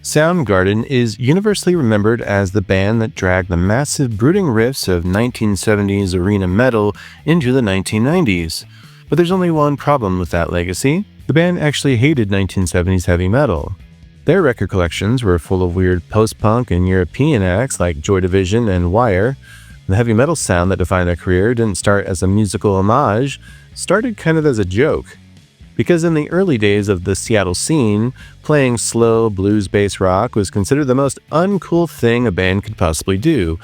Soundgarden is universally remembered as the band that dragged the massive, brooding riffs of 1970s arena metal into the 1990s. But there's only one problem with that legacy. The band actually hated 1970s heavy metal. Their record collections were full of weird post-punk and European acts like Joy Division and Wire. The heavy metal sound that defined their career didn't start as a musical homage, started kind of as a joke. Because in the early days of the Seattle scene, playing slow blues-based rock was considered the most uncool thing a band could possibly do.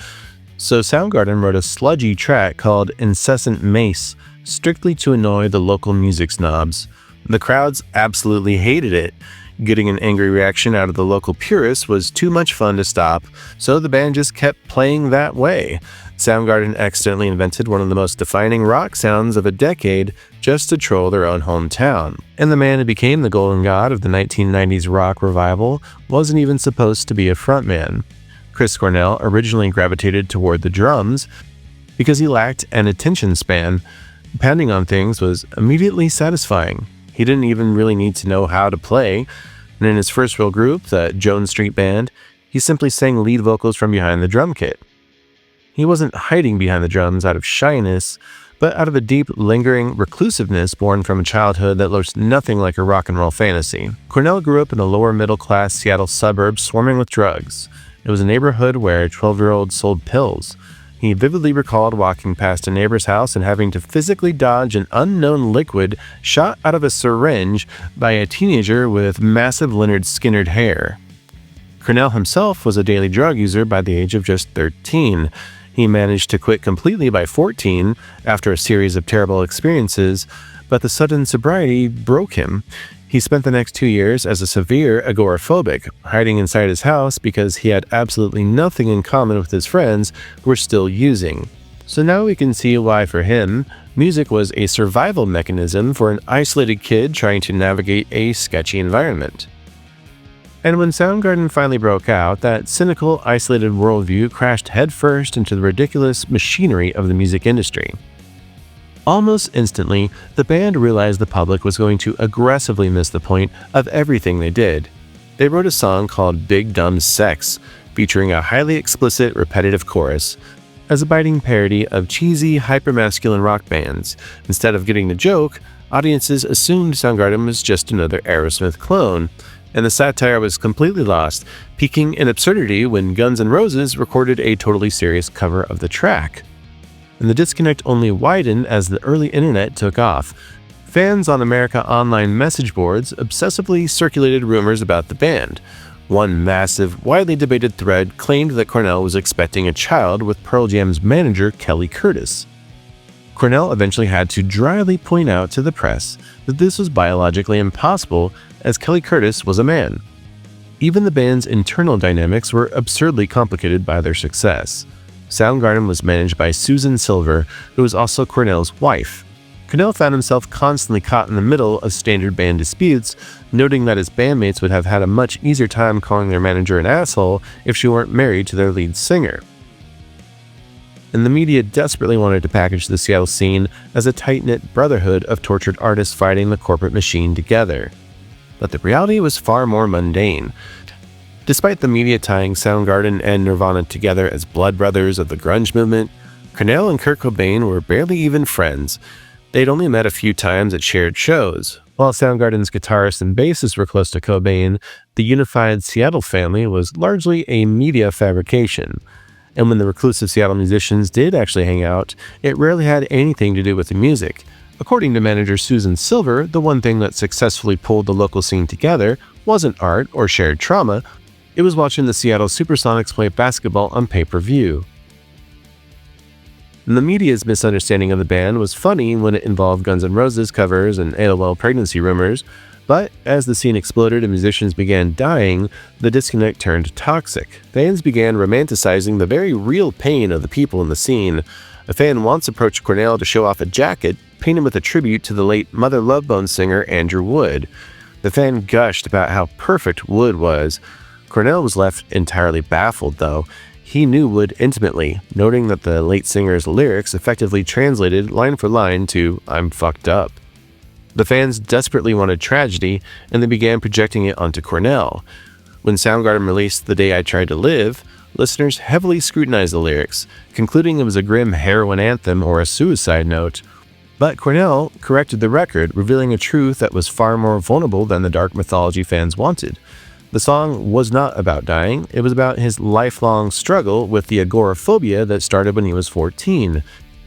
So Soundgarden wrote a sludgy track called Incessant Mace, strictly to annoy the local music snobs. The crowds absolutely hated it. Getting an angry reaction out of the local purists was too much fun to stop, so the band just kept playing that way. Soundgarden accidentally invented one of the most defining rock sounds of a decade just to troll their own hometown. And the man who became the golden god of the 1990s rock revival wasn't even supposed to be a frontman. Chris Cornell originally gravitated toward the drums because he lacked an attention span. Pounding on things was immediately satisfying. He didn't even really need to know how to play, and in his first real group, the Jones Street Band, he simply sang lead vocals from behind the drum kit. He wasn't hiding behind the drums out of shyness, but out of a deep, lingering reclusiveness born from a childhood that looks nothing like a rock and roll fantasy. Cornell grew up in a lower middle-class Seattle suburb swarming with drugs. It was a neighborhood where 12-year-olds sold pills. He vividly recalled walking past a neighbor's house and having to physically dodge an unknown liquid shot out of a syringe by a teenager with massive Lynyrd Skynyrd hair. Cornell himself was a daily drug user by the age of just 13. He managed to quit completely by 14 after a series of terrible experiences, but the sudden sobriety broke him. He spent the next 2 years as a severe agoraphobic, hiding inside his house because he had absolutely nothing in common with his friends who were still using. So now we can see why for him, music was a survival mechanism for an isolated kid trying to navigate a sketchy environment. And when Soundgarden finally broke out, that cynical, isolated worldview crashed headfirst into the ridiculous machinery of the music industry. Almost instantly, the band realized the public was going to aggressively miss the point of everything they did. They wrote a song called Big Dumb Sex, featuring a highly explicit, repetitive chorus, as a biting parody of cheesy, hypermasculine rock bands. Instead of getting the joke, audiences assumed Soundgarden was just another Aerosmith clone, and the satire was completely lost, peaking in absurdity when Guns N' Roses recorded a totally serious cover of the track. And the disconnect only widened as the early internet took off. Fans on America Online message boards obsessively circulated rumors about the band. One massive, widely debated thread claimed that Cornell was expecting a child with Pearl Jam's manager Kelly Curtis. Cornell eventually had to dryly point out to the press that this was biologically impossible, as Kelly Curtis was a man. Even the band's internal dynamics were absurdly complicated by their success. Soundgarden was managed by Susan Silver, who was also Cornell's wife. Cornell found himself constantly caught in the middle of standard band disputes, noting that his bandmates would have had a much easier time calling their manager an asshole if she weren't married to their lead singer. And the media desperately wanted to package the Seattle scene as a tight-knit brotherhood of tortured artists fighting the corporate machine together. But the reality was far more mundane. Despite the media tying Soundgarden and Nirvana together as blood brothers of the grunge movement, Cornell and Kurt Cobain were barely even friends. They'd only met a few times at shared shows. While Soundgarden's guitarist and bassist were close to Cobain, the unified Seattle family was largely a media fabrication. And when the reclusive Seattle musicians did actually hang out, it rarely had anything to do with the music. According to manager Susan Silver, the one thing that successfully pulled the local scene together wasn't art or shared trauma, it was watching the Seattle Supersonics play basketball on pay-per-view. And the media's misunderstanding of the band was funny when it involved Guns N' Roses covers and AOL pregnancy rumors, but as the scene exploded and musicians began dying, the disconnect turned toxic. Fans began romanticizing the very real pain of the people in the scene. A fan once approached Cornell to show off a jacket painted with a tribute to the late Mother Love Bone singer Andrew Wood. The fan gushed about how perfect Wood was. Cornell was left entirely baffled, though. He knew Wood intimately, noting that the late singer's lyrics effectively translated line for line to "I'm fucked up." The fans desperately wanted tragedy, and they began projecting it onto Cornell. When Soundgarden released The Day I Tried to Live, listeners heavily scrutinized the lyrics, concluding it was a grim heroin anthem or a suicide note. But Cornell corrected the record, revealing a truth that was far more vulnerable than the dark mythology fans wanted. The song was not about dying, it was about his lifelong struggle with the agoraphobia that started when he was 14.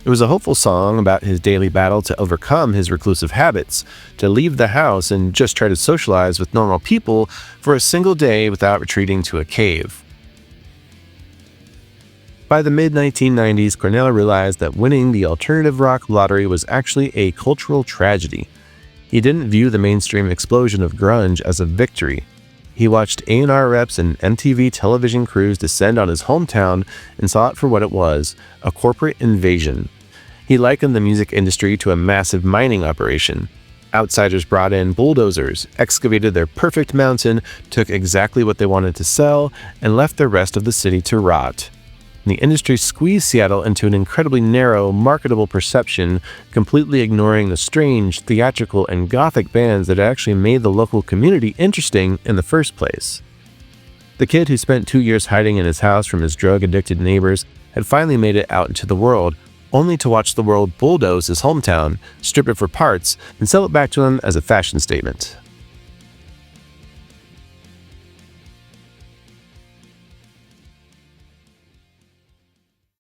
It was a hopeful song about his daily battle to overcome his reclusive habits, to leave the house and just try to socialize with normal people for a single day without retreating to a cave. By the mid-1990s, Cornell realized that winning the alternative rock lottery was actually a cultural tragedy. He didn't view the mainstream explosion of grunge as a victory. He watched A&R reps and MTV television crews descend on his hometown and saw it for what it was, a corporate invasion. He likened the music industry to a massive mining operation. Outsiders brought in bulldozers, excavated their perfect mountain, took exactly what they wanted to sell, and left the rest of the city to rot. The industry squeezed Seattle into an incredibly narrow, marketable perception, completely ignoring the strange, theatrical, and gothic bands that actually made the local community interesting in the first place. The kid who spent 2 years hiding in his house from his drug-addicted neighbors had finally made it out into the world, only to watch the world bulldoze his hometown, strip it for parts, and sell it back to him as a fashion statement.